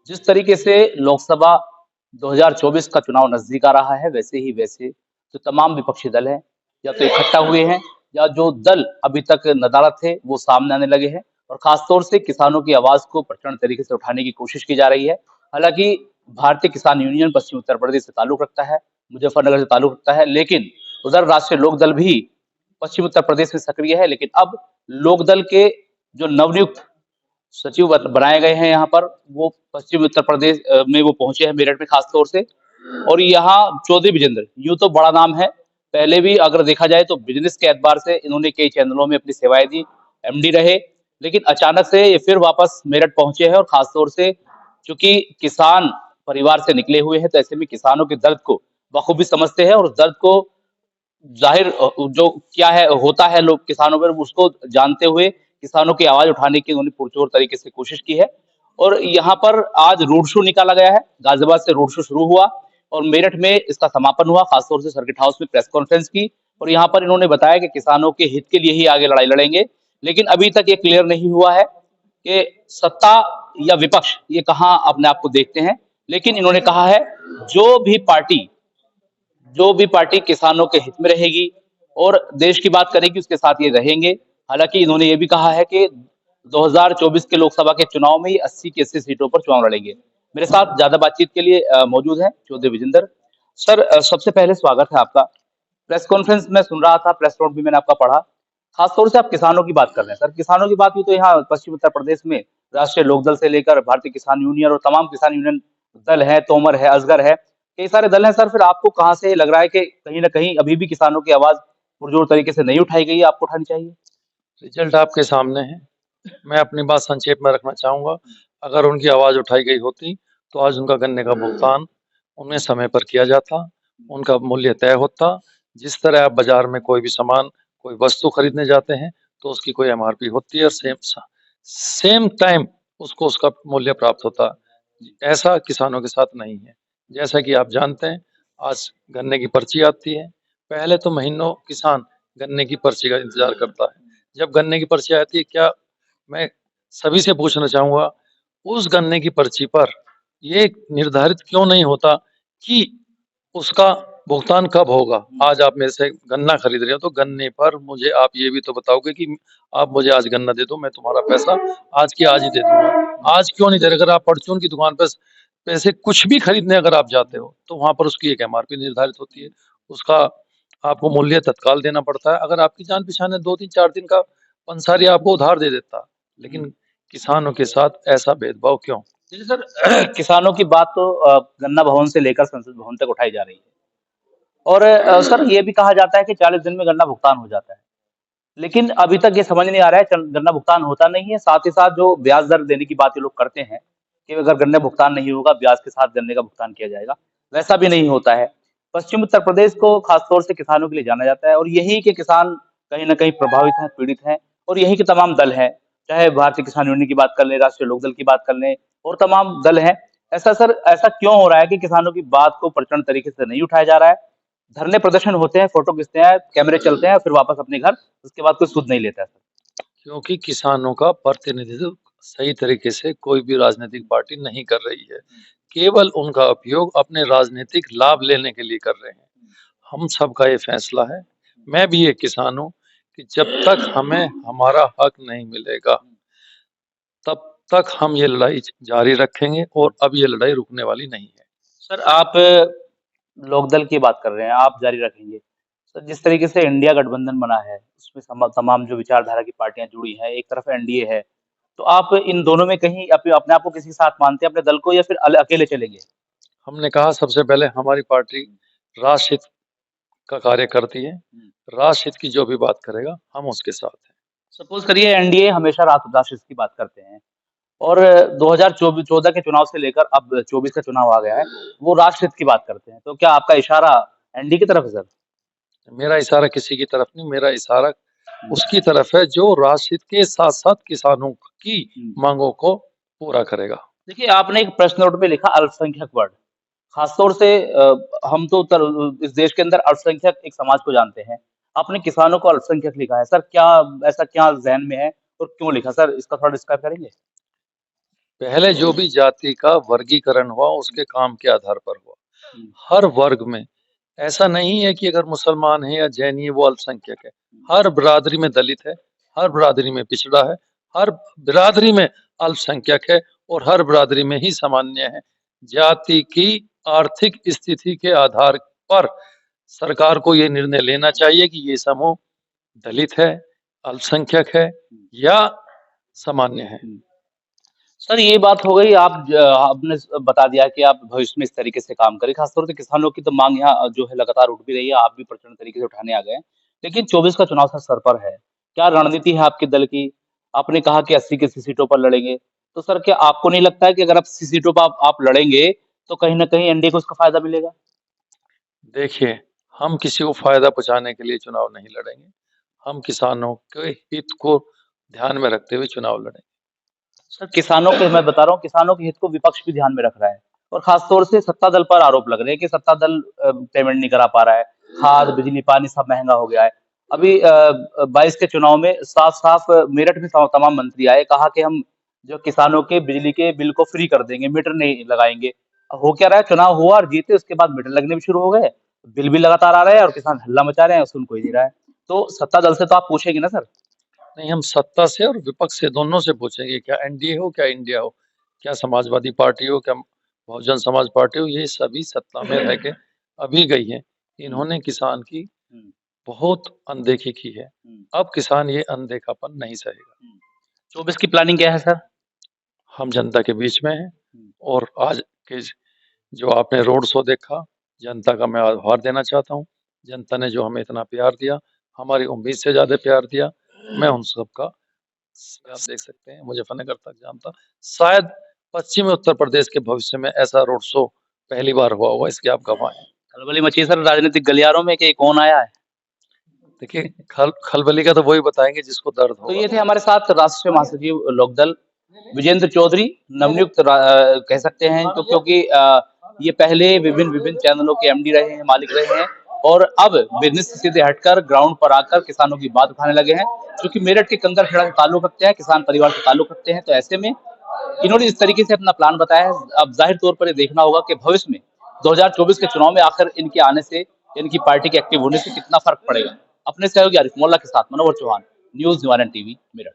जिस तरीके से लोकसभा 2024 का चुनाव नजदीक आ रहा है, वैसे जो तमाम विपक्षी दल हैं, या तो इकट्ठा हुए हैं, या जो दल अभी तक नदारद थे, वो सामने आने लगे हैं। और खासतौर से किसानों की आवाज को प्रचंड तरीके से उठाने की कोशिश की जा रही है। हालांकि भारतीय किसान यूनियन पश्चिम उत्तर प्रदेश से ताल्लुक रखता है, मुजफ्फरनगर से ताल्लुक रखता है, लेकिन उधर राष्ट्रीय लोकदल भी पश्चिम उत्तर प्रदेश में सक्रिय है। लेकिन अब लोकदल के जो नवनियुक्त सचिव बनाए गए हैं यहाँ पर, वो पश्चिम उत्तर प्रदेश में वो पहुंचे हैं, मेरठ में खास तौर से। और यहाँ चौधरी विजेंद्र, यूं तो बड़ा नाम है, पहले भी अगर देखा जाए तो बिजनेस के एतबार से इन्होंने कई चैनलों में अपनी सेवाएं दी, एमडी रहे। लेकिन अचानक से ये फिर वापस मेरठ पहुंचे हैं, और खासतौर से चूंकि किसान परिवार से निकले हुए हैं, तो ऐसे में किसानों के दर्द को बखूबी समझते हैं, और उस दर्द को जाहिर जो क्या है होता है लोग किसानों पर, उसको जानते हुए किसानों की आवाज उठाने की उन्होंने पुरजोर तरीके से कोशिश की है। और यहाँ पर आज रोड शो निकाला गया है, गाजियाबाद से रोड शो शुरू हुआ और मेरठ में इसका समापन हुआ, खासतौर से सर्किट हाउस में प्रेस कॉन्फ्रेंस की। और यहाँ पर इन्होंने बताया कि किसानों के हित के लिए ही आगे लड़ाई लड़ेंगे। लेकिन अभी तक ये क्लियर नहीं हुआ है कि सत्ता या विपक्ष ये कहाँ अपने आप को देखते हैं। लेकिन इन्होंने कहा है जो भी पार्टी जो भी पार्टी किसानों के हित में रहेगी और देश की बात करेगी, उसके साथ ये रहेंगे। हालांकि इन्होंने ये भी कहा है कि 2024 के लोकसभा के चुनाव में ये 80 की 80 सीटों पर चुनाव लड़ेंगे। मेरे साथ ज्यादा बातचीत के लिए मौजूद हैं चौधरी विजेंद्र सर। सबसे पहले स्वागत है आपका। प्रेस कॉन्फ्रेंस में सुन रहा था, प्रेस नोट भी मैंने आपका पढ़ा। खासतौर से आप किसानों की बात कर रहे हैं सर। किसानों की बात हुई तो यहाँ पश्चिम उत्तर प्रदेश में राष्ट्रीय लोकदल से लेकर भारतीय किसान यूनियन और तमाम किसान यूनियन दल है, तोमर है, असगर है, कई सारे दल हैं सर। फिर आपको कहाँ से लग रहा है कि कहीं ना कहीं अभी भी किसानों की आवाज पुरजोर तरीके से नहीं उठाई गई है, आपको उठानी चाहिए? रिजल्ट आपके सामने है। मैं अपनी बात संक्षेप में रखना चाहूंगा। अगर उनकी आवाज उठाई गई होती तो आज उनका गन्ने का भुगतान उन्हें समय पर किया जाता, उनका मूल्य तय होता। जिस तरह आप बाजार में कोई भी सामान, कोई वस्तु खरीदने जाते हैं तो उसकी कोई एमआरपी होती है और सेम टाइम उसको उसका मूल्य प्राप्त होता। ऐसा किसानों के साथ नहीं है। जैसा कि आप जानते हैं, आज गन्ने की पर्ची आती है। पहले तो महीनों किसान गन्ने की पर्ची का इंतजार करता है। जब गन्ने की पर्ची आती है, क्या मैं सभी से पूछना चाहूंगा, उस गन्ने की पर्ची पर ये निर्धारित क्यों नहीं होता कि उसका भुगतान कब होगा? आज आप मेरे से गन्ना खरीद रहे हो तो गन्ने पर मुझे आप ये भी तो बताओगे कि आप मुझे आज गन्ना दे दो, मैं तुम्हारा पैसा आज की आज ही दे दूंगा। आज क्यों नहीं दे रहे? अगर आप परचून की दुकान पर पैसे कुछ भी खरीदने अगर आप जाते हो तो वहां पर उसकी एक एमआरपी निर्धारित होती है, उसका आपको मूल्य तत्काल देना पड़ता है। अगर आपकी जान पहचान है, 2 3 4 दिन का पंसारी आपको उधार दे देता। लेकिन किसानों के साथ ऐसा भेदभाव क्यों? जी सर। किसानों की बात तो गन्ना भवन से लेकर संसद भवन तक उठाई जा रही है। और सर ये भी कहा जाता है कि 40 दिन में गन्ना भुगतान हो जाता है। लेकिन अभी तक ये समझ नहीं आ रहा है, गन्ना भुगतान होता नहीं है। साथ ही साथ जो ब्याज दर देने की बात ये लोग करते हैं कि अगर गन्ना भुगतान नहीं होगा, ब्याज के साथ गन्ने का भुगतान किया जाएगा, वैसा भी नहीं होता है। पश्चिम उत्तर प्रदेश को खासतौर से किसानों के लिए जाना जाता है, और यही के किसान कहीं ना कहीं प्रभावित हैं, पीड़ित हैं। और यही के तमाम दल हैं, चाहे भारतीय किसान यूनियन की बात कर लें, राष्ट्रीय लोकदल की बात कर लें, और तमाम दल हैं। ऐसा सर, ऐसा क्यों हो रहा है कि किसानों की बात को प्रचंड तरीके से नहीं उठाया जा रहा है? धरने प्रदर्शन होते हैं, फोटो खींचते हैं, कैमरे चलते हैं, फिर वापस अपने घर, उसके बाद कोई सुध नहीं लेता है सर। क्योंकि किसानों का प्रतिनिधित्व सही तरीके से कोई भी राजनीतिक पार्टी नहीं कर रही है। केवल उनका उपयोग अपने राजनीतिक लाभ लेने के लिए कर रहे हैं। हम सबका ये फैसला है, मैं भी एक किसान हूँ, कि जब तक हमें हमारा हक नहीं मिलेगा तब तक हम ये लड़ाई जारी रखेंगे, और अब ये लड़ाई रुकने वाली नहीं है। सर आप लोकदल की बात कर रहे हैं, आप जारी रखेंगे। सर जिस तरीके से इंडिया गठबंधन बना है, उसमें तमाम जो विचारधारा की पार्टियां जुड़ी हैं, एक तरफ एनडीए है, तो आप इन दोनों में कहीं अपने आप को किसी के साथ मानते हैं, अपने दल को, या फिर अकेले चलेंगे? हमने कहा सबसे पहले हमारी पार्टी राष्ट्रहित का कार्य करती है। राष्ट्रहित की जो भी बात करेगा हम उसके साथ हैं। सपोज करिए एनडीए हमेशा राष्ट्र की बात करते हैं, और 2014 के चुनाव से लेकर अब 24 का चुनाव आ गया है, वो राष्ट्रहित की बात करते हैं, तो क्या आपका इशारा एनडीए की तरफ है सर? मेरा इशारा किसी की तरफ नहीं, मेरा इशारा उसकी तरफ है जो राष्ट्रहित के साथ साथ किसानों की मांगों को पूरा करेगा। देखिए, आपने एक प्रश्न नोट में लिखा अल्पसंख्यक वर्ग। खासतौर से हम तो इस देश के अंदर अल्पसंख्यक एक समाज को जानते हैं। आपने किसानों को अल्पसंख्यक लिखा है सर, क्या ऐसा क्या ज़हन में है और क्यों लिखा सर? इसका थोड़ा डिस्क्राइब करेंगे? पहले जो भी जाति का वर्गीकरण हुआ उसके काम के आधार पर हुआ। हम्म, हर वर्ग में ऐसा नहीं है कि अगर मुसलमान है या जैनी है वो अल्पसंख्यक है। हर बिरादरी में दलित है, हर बिरादरी में पिछड़ा है, हर बिरादरी में अल्पसंख्यक है और हर बिरादरी में ही सामान्य है। जाति की आर्थिक स्थिति के आधार पर सरकार को ये निर्णय लेना चाहिए कि ये समूह दलित है, अल्पसंख्यक है या सामान्य है। सर ये बात हो गई। आपने बता दिया कि आप भविष्य में इस तरीके से काम करें। खासतौर से किसानों की तो मांग यहाँ जो है लगातार उठ भी रही है, आप भी प्रचंड तरीके से उठाने आ गए हैं। लेकिन 24 का चुनाव सर पर है, क्या रणनीति है आपके दल की? आपने कहा कि 80 की 80 सीटों पर लड़ेंगे, तो सर क्या आपको नहीं लगता है कि अगर आप 80 सीटों पर आप लड़ेंगे तो कहीं ना कहीं एनडीए को उसका फायदा मिलेगा? देखिए, हम किसी को फायदा पहुंचाने के लिए चुनाव नहीं लड़ेंगे। हम किसानों के हित को ध्यान में रखते हुए चुनाव लड़ेंगे। सर किसानों के, मैं बता रहा हूँ, किसानों के हित को विपक्ष भी ध्यान में रख रहा है और खासतौर से सत्ता दल पर आरोप लग रहे हैं कि सत्ता दल पेमेंट नहीं करा पा रहा है। खाद बिजली पानी सब महंगा हो गया है। अभी 22 के चुनाव में साफ साफ मेरठ में तमाम मंत्री आए, कहा कि हम जो किसानों के बिजली के बिल को फ्री कर देंगे, मीटर नहीं लगाएंगे। अब हो क्या रहा है, चुनाव हुआ और जीते उसके बाद मीटर लगने भी शुरू हो गए, बिल भी लगातार आ रहे हैं और किसान हल्ला मचा रहे हैं, सुन कोई नहीं रहा है। तो सत्ता दल से तो आप पूछेंगे ना सर? नहीं, हम सत्ता से और विपक्ष से दोनों से पूछेंगे, क्या एनडीए हो, क्या इंडिया हो, क्या समाजवादी पार्टी हो, क्या बहुजन समाज पार्टी हो, ये सभी सत्ता में रह के अभी गई है। इन्होंने किसान की हम्म, बहुत अनदेखी की है। हम्म, अब किसान ये अनदेखापन नहीं सहेगा। 24 की प्लानिंग क्या है सर? हम जनता के बीच में हैं हम्म, और आज के जो आपने रोड शो देखा, जनता का मैं आभार देना चाहता हूँ। जनता ने जो हमें इतना प्यार दिया, हमारी उम्मीद से ज्यादा प्यार दिया, मैं उन सबका, आप देख सकते हैं मुझे फनेगर तक जानता, शायद पश्चिमी उत्तर प्रदेश के भविष्य में ऐसा रोड शो पहली बार हुआ होगा, इसके आप गवाह हैं। खलबली मची सर राजनीतिक गलियारों में कि कौन आया है? देखिए, खलबली का तो वही बताएंगे जिसको दर्द तो होगा। ये थे हमारे साथ राष्ट्रीय महासचिव लोकदल विजेंद्र चौधरी, नवनियुक्त कह सकते हैं, तो क्योंकि ये पहले विभिन्न विभिन्न चैनलों के एमडी रहे हैं, मालिक रहे हैं और अब बिजनेस से सीधे हटकर ग्राउंड पर आकर किसानों की बात उठाने लगे हैं। क्योंकि मेरठ के कंकड़खेड़ा से ताल्लुक रखते हैं, किसान परिवार से ताल्लुक रखते हैं, तो ऐसे में इन्होंने इस तरीके से अपना प्लान बताया है। अब जाहिर तौर पर ये देखना होगा कि भविष्य में 2024 के चुनाव में आखिर इनके आने से, इनकी पार्टी के एक्टिव होने से कितना फर्क पड़ेगा। अपने सहयोगी आरिफ मोल्ला के साथ मनोहर चौहान, न्यूज निवारण टीवी, मेरठ।